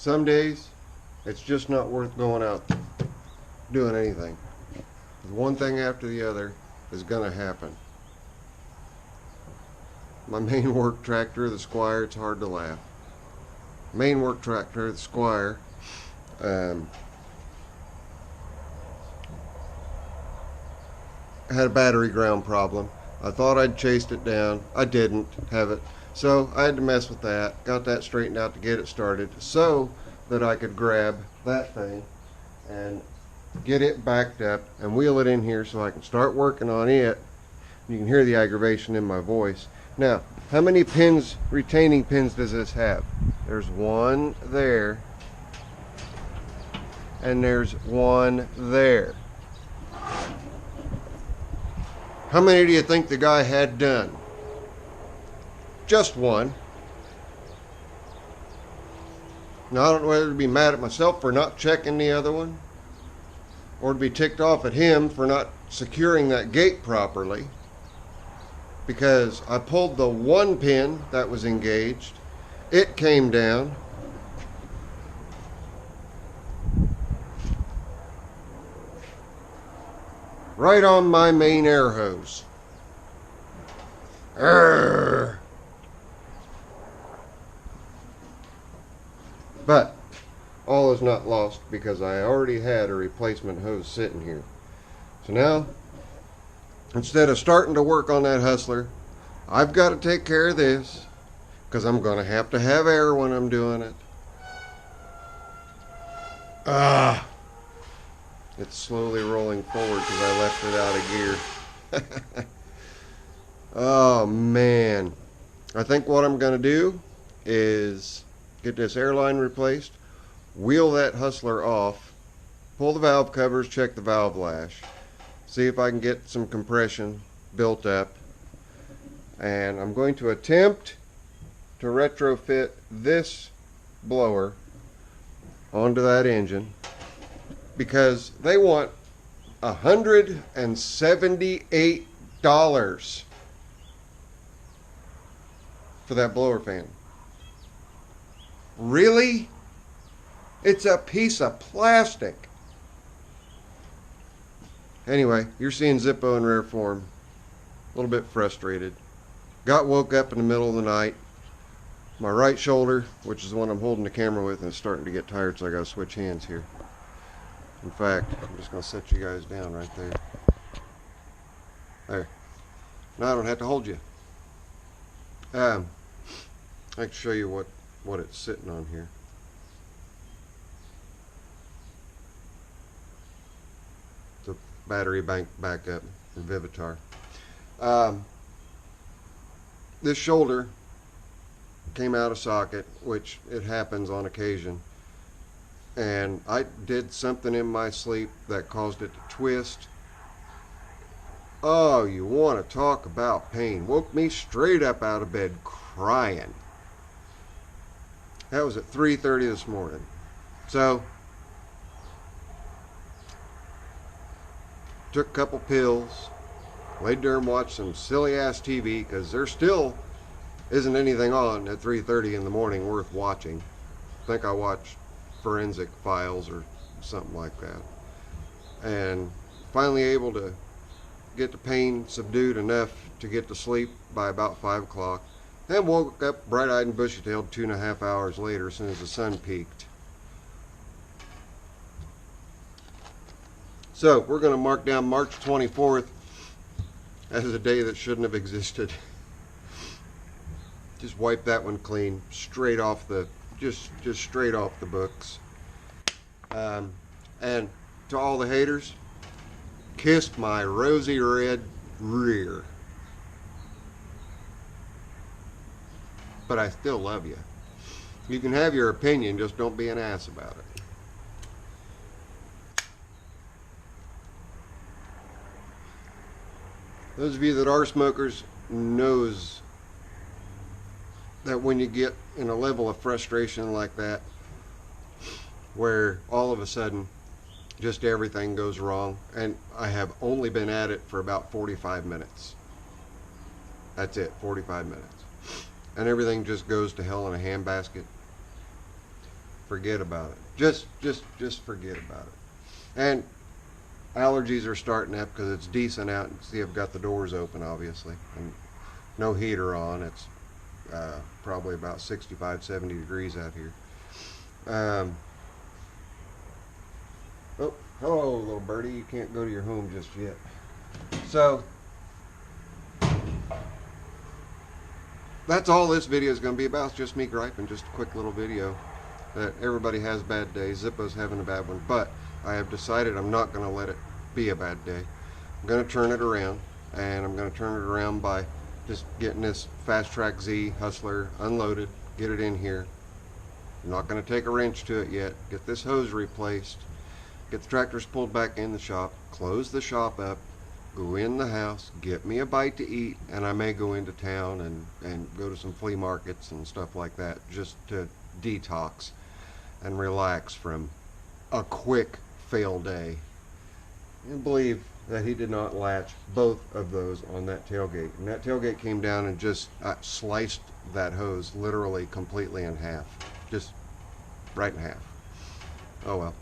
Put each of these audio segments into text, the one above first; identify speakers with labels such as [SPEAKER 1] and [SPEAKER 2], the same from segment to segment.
[SPEAKER 1] Some days, it's just not worth going out doing anything. One thing after the other is gonna happen. My main work tractor, the Squire, it's hard to laugh. Main work tractor, the Squire, had a battery ground problem. I thought I'd chased it down. I didn't have it. So I had to mess with that. Got that straightened out to get it started so that I could grab that thing and get it backed up and wheel it in here so I can start working on it. You can hear the aggravation in my voice. Now, how many pins, retaining pins, does this have? There's one there, and there's one there. How many do you think the guy had done? Just one. Now, I don't know whether to be mad at myself for not checking the other one, or to be ticked off at him for not securing that gate properly, because I pulled the one pin that was engaged, it came down, right on my main air hose. Arrgh. But all is not lost, because I already had a replacement hose sitting here. So now, instead of starting to work on that hustler, I've got to take care of this, because I'm going to have air when I'm doing it. It's slowly rolling forward because I left it out of gear. Oh man. I think what I'm going to do is get this airline replaced, wheel that hustler off, pull the valve covers, check the valve lash, see if I can get some compression built up, and I'm going to attempt to retrofit this blower onto that engine, because they want $178 for that blower fan. Really? It's a piece of plastic. Anyway, you're seeing Zippo in rare form. A little bit frustrated. Got woke up in the middle of the night. My right shoulder, which is the one I'm holding the camera with, is starting to get tired, so I gotta switch hands here. In fact, I'm just gonna set you guys down right there. There. Now I don't have to hold you. I can show you what it's sitting on here. The battery bank backup from Vivitar. This shoulder came out of socket, which it happens on occasion, and I did something in my sleep that caused it to twist. Oh, you want to talk about pain. Woke me straight up out of bed crying. That was at 3:30 this morning. So, took a couple pills, laid there and watched some silly ass TV, because there still isn't anything on at 3:30 in the morning worth watching. I think I watched Forensic Files or something like that. And finally able to get the pain subdued enough to get to sleep by about 5 o'clock. Then woke up bright-eyed and bushy-tailed 2.5 hours later as soon as the sun peaked. So we're going to mark down March 24th as a day that shouldn't have existed. Just wipe that one clean, straight off the, just straight off the books. And to all the haters, kiss my rosy red rear. But I still love you. You can have your opinion, just don't be an ass about it. Those of you that are smokers knows that when you get in a level of frustration like that, where all of a sudden just everything goes wrong, and I have only been at it for about 45 minutes. That's it, 45 minutes. And everything just goes to hell in a handbasket. forget about it. Just forget about it. And allergies are starting up because it's decent out. See, I've got the doors open, obviously, and no heater on. It's probably about 65, 70 degrees out here. Oh, hello, little birdie. You can't go to your home just yet. So that's all this video is going to be about. It's just me griping, just a quick little video. That everybody has bad days. Zippo's having a bad one, but I have decided I'm not going to let it be a bad day. I'm going to turn it around, and I'm going to turn it around by just getting this Fast Track Z Hustler unloaded, get it in here. I'm not going to take a wrench to it yet. Get this hose replaced, get the tractors pulled back in the shop, close the shop up, go in the house, get me a bite to eat, and I may go into town and go to some flea markets and stuff like that, just to detox and relax from a quick fail day. And believe that he did not latch both of those on that tailgate. And that tailgate came down and just sliced that hose literally completely in half. Just right in half. Oh well.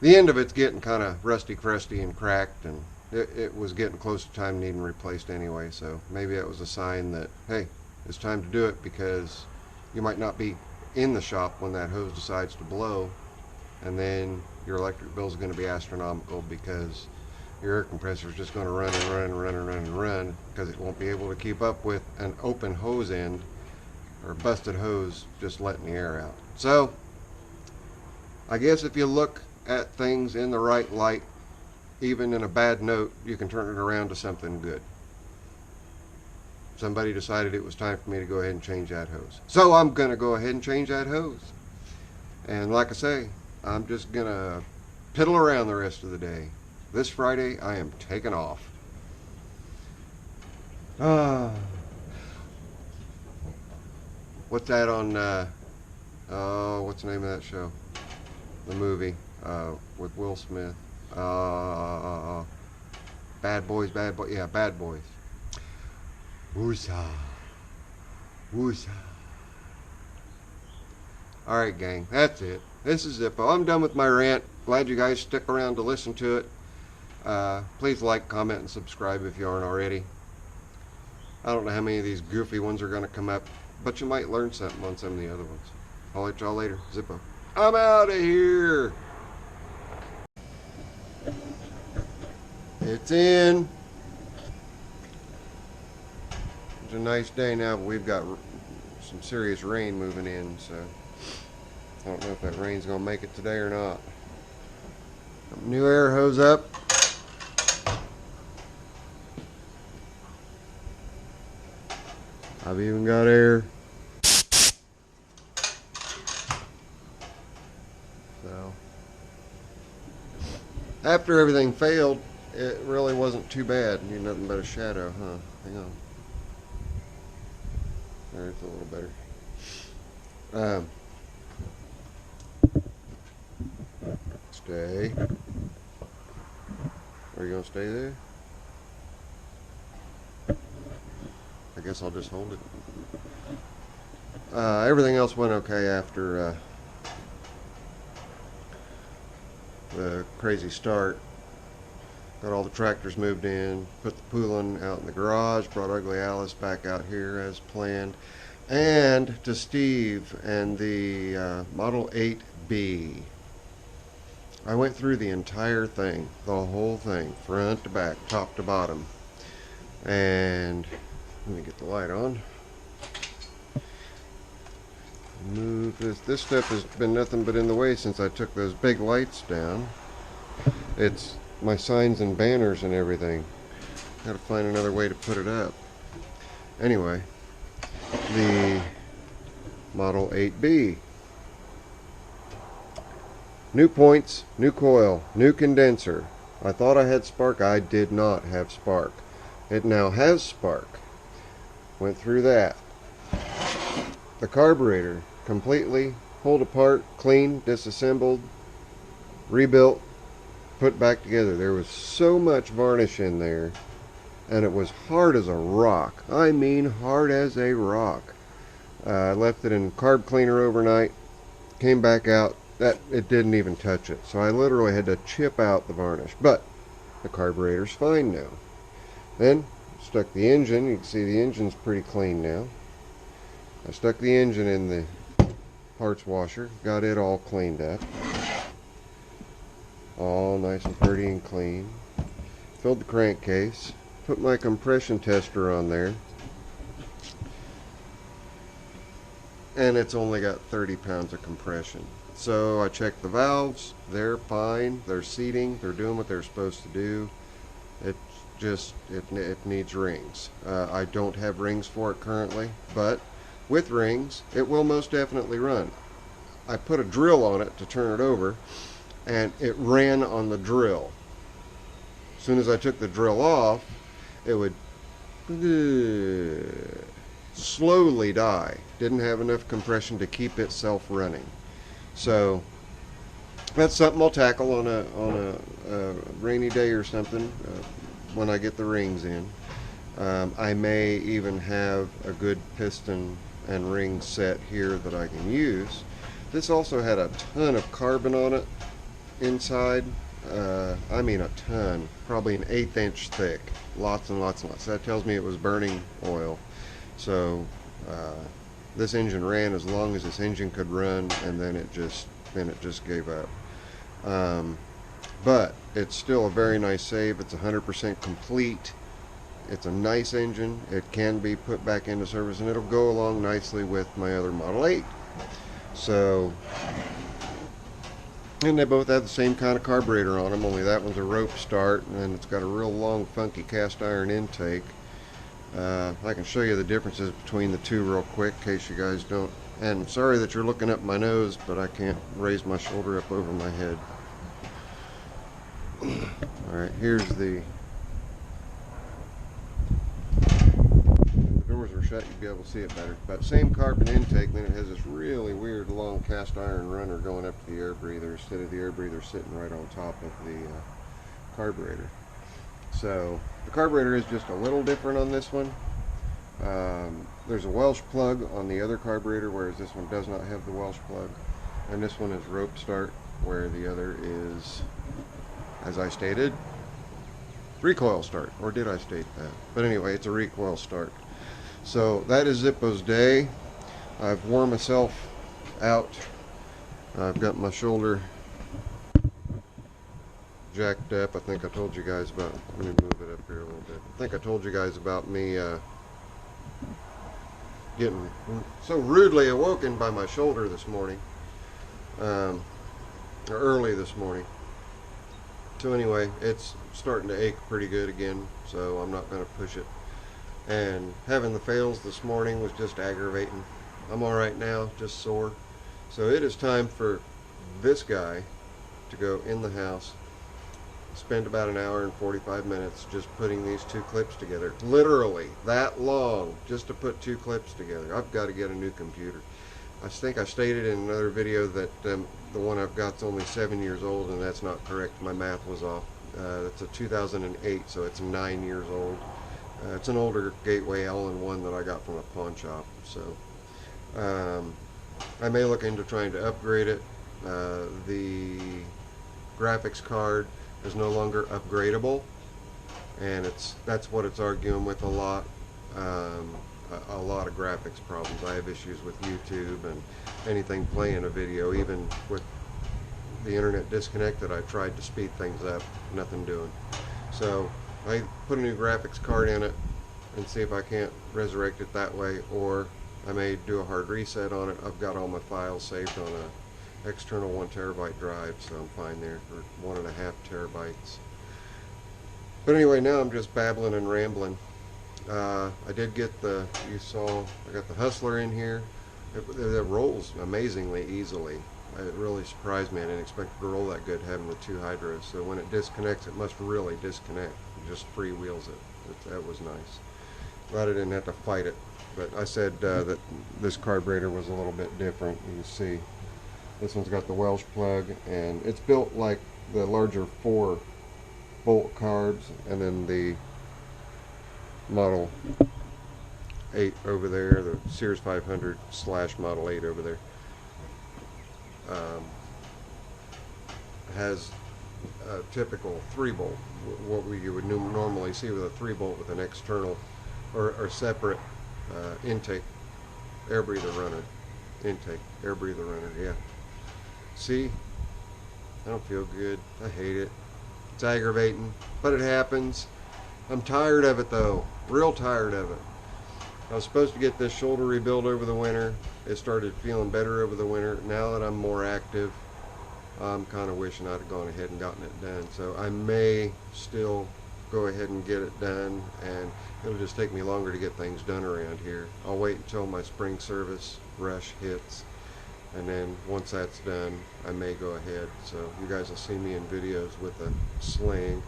[SPEAKER 1] The end of it's getting kind of rusty, crusty, and cracked, and it was getting close to time needing replaced anyway, so maybe that was a sign that, hey, it's time to do it, because you might not be in the shop when that hose decides to blow, and then your electric bill is going to be astronomical because your air compressor is just going to run and run and run and run and run, because it won't be able to keep up with an open hose end or busted hose just letting the air out. So I guess if you look at things in the right light, even in a bad note, you can turn it around to something good. Somebody decided it was time for me to go ahead and change that hose. So I'm going to go ahead and change that hose. And like I say, I'm just going to piddle around the rest of the day. This Friday, I am taking off. What's that on, what's the name of that show? The movie with Will Smith. Bad Boys, yeah, Bad Boys. Woosah. Woosah. Alright, gang, that's it. This is Zippo. I'm done with my rant. Glad you guys stick around to listen to it. Please like, comment, and subscribe if you aren't already. I don't know how many of these goofy ones are going to come up, but you might learn something on some of the other ones. I'll let y'all later. Zippo. I'm out of here. It's in. It's a nice day now, but we've got some serious rain moving in, so I don't know if that rain's going to make it today or not. New air hose up. I've even got air. So, after everything failed, it really wasn't too bad. Need nothing but a shadow, huh? Hang on. There, it's a little better. Stay. Are you gonna stay there? I guess I'll just hold it. Everything else went okay after the crazy start. Got all the tractors moved in, put the pooling out in the garage, brought Ugly Alice back out here as planned, and to Steve and the Model 8B. I went through the entire thing, the whole thing, front to back, top to bottom. And let me get the light on. Move this. This stuff has been nothing but in the way since I took those big lights down. It's my signs and banners and everything. Gotta find another way to put it up. Anyway, the Model 8B. New points, new coil, new condenser. I thought I had spark. I did not have spark. It now has spark. Went through that. The carburetor completely pulled apart, cleaned, disassembled, rebuilt, put back together. There was so much varnish in there, and it was hard as a rock. I mean hard as a rock. I left it in carb cleaner overnight, came back out, that it didn't even touch it. So I literally had to chip out the varnish. But the carburetor's fine now. Then stuck the engine. You can see the engine's pretty clean now. I stuck the engine in the parts washer, got it all cleaned up. All nice and pretty and clean. Filled the crankcase. Put my compression tester on there. And it's only got 30 pounds of compression. So I checked the valves. They're fine. They're seating. They're doing what they're supposed to do. It just, it needs rings. I don't have rings for it currently, but with rings, it will most definitely run. I put a drill on it to turn it over, and it ran on the drill. As soon as I took the drill off, it would slowly die. Didn't have enough compression to keep itself running. So that's something I'll tackle on a rainy day or something when I get the rings in. I may even have a good piston and ring set here that I can use. This also had a ton of carbon on it inside. I mean a ton, probably an 1/8 inch thick, lots and lots and lots. That tells me it was burning oil. So this engine ran as long as this engine could run, and then it just gave up. But it's still a very nice save. It's 100% complete. It's a nice engine. It can be put back into service, and it'll go along nicely with my other Model 8. So, and they both have the same kind of carburetor on them, only that one's a rope start, and it's got a real long, funky cast iron intake. I can show you the differences between the two real quick, in case you guys don't. And sorry that you're looking up my nose, but I can't raise my shoulder up over my head. Alright, here's the doors are shut, you'd be able to see it better. But same carbon intake, then it has this really weird long cast iron runner going up to the air breather instead of the air breather sitting right on top of the carburetor. So the carburetor is just a little different on this one. There's a Welsh plug on the other carburetor, whereas this one does not have the Welsh plug. And this one is rope start, where the other is, as I stated, recoil start. Or did I state that? But anyway, it's a recoil start. So that is Zippo's day. I've worn myself out. I've got my shoulder jacked up. I think I told you guys about, let me move it up here a little bit. I think I told you guys about me getting so rudely awoken by my shoulder this morning, or early this morning. So anyway, it's starting to ache pretty good again, so I'm not going to push it. And having the fails this morning was just aggravating. I'm alright now, just sore. So it is time for this guy to go in the house, spend about an hour and 45 minutes just putting these two clips together. Literally that long just to put two clips together. I've got to get a new computer. I think I stated in another video that the one I've got's only 7 years old, and that's not correct. My math was off. It's a 2008, so it's 9 years old. It's an older Gateway all-in-one that I got from a pawn shop. So I may look into trying to upgrade it. The graphics card is no longer upgradable, and that's what it's arguing with a lot. A lot of graphics problems. I have issues with YouTube and anything playing a video. Even with the internet disconnected, I tried to speed things up, nothing doing. So I put a new graphics card in it and see if I can't resurrect it that way, or I may do a hard reset on it. I've got all my files saved on a external 1 terabyte drive, so I'm fine there, for 1.5 terabytes. But anyway, now I'm just babbling and rambling. I did get you saw, I got the Hustler in here. It rolls amazingly easily. It really surprised me. I didn't expect it to roll that good having the 2 hydros. So when it disconnects, it must really disconnect. It just freewheels it. That was nice. Glad I didn't have to fight it. But I said that this carburetor was a little bit different. You can see this one's got the Welsh plug, and it's built like the larger 4 bolt carbs, and then the Model 8 over there, the Sears 500 / Model 8 over there. um, has a typical 3-bolt, what you would normally see with a 3-bolt with an external or separate intake air breather runner. Intake air breather runner, yeah. See, I don't feel good. I hate it. It's aggravating, but it happens. I'm tired of it though, real tired of it. I was supposed to get this shoulder rebuilt over the winter. It started feeling better over the winter. Now that I'm more active, I'm kind of wishing I'd have gone ahead and gotten it done. So I may still go ahead and get it done, and it'll just take me longer to get things done around here. I'll wait until my spring service rush hits, and then once that's done, I may go ahead. So you guys will see me in videos with a sling.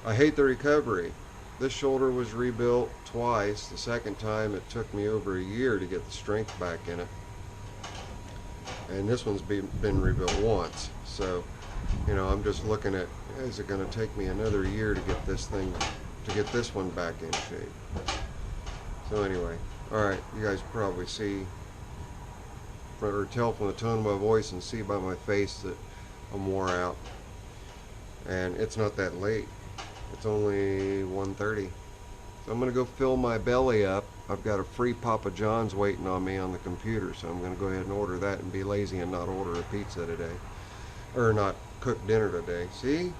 [SPEAKER 1] I hate the recovery. This shoulder was rebuilt twice. The second time it took me over a year to get the strength back in it. And this one's been rebuilt once. So, you know, I'm just looking at, is it going to take me another year to get this thing, to get this one back in shape? So anyway, alright, you guys probably see, or tell from the tone of my voice and see by my face that I'm wore out. And it's not that late. It's only 1:30. So I'm going to go fill my belly up. I've got a free Papa John's waiting on me on the computer, so I'm going to go ahead and order that and be lazy and not order a pizza today. Or not cook dinner today. See?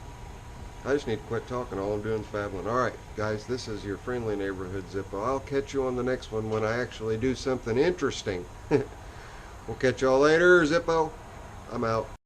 [SPEAKER 1] I just need to quit talking. All I'm doing is babbling. Alright, guys, this is your friendly neighborhood Zippo. I'll catch you on the next one when I actually do something interesting. We'll catch y'all later, Zippo. I'm out.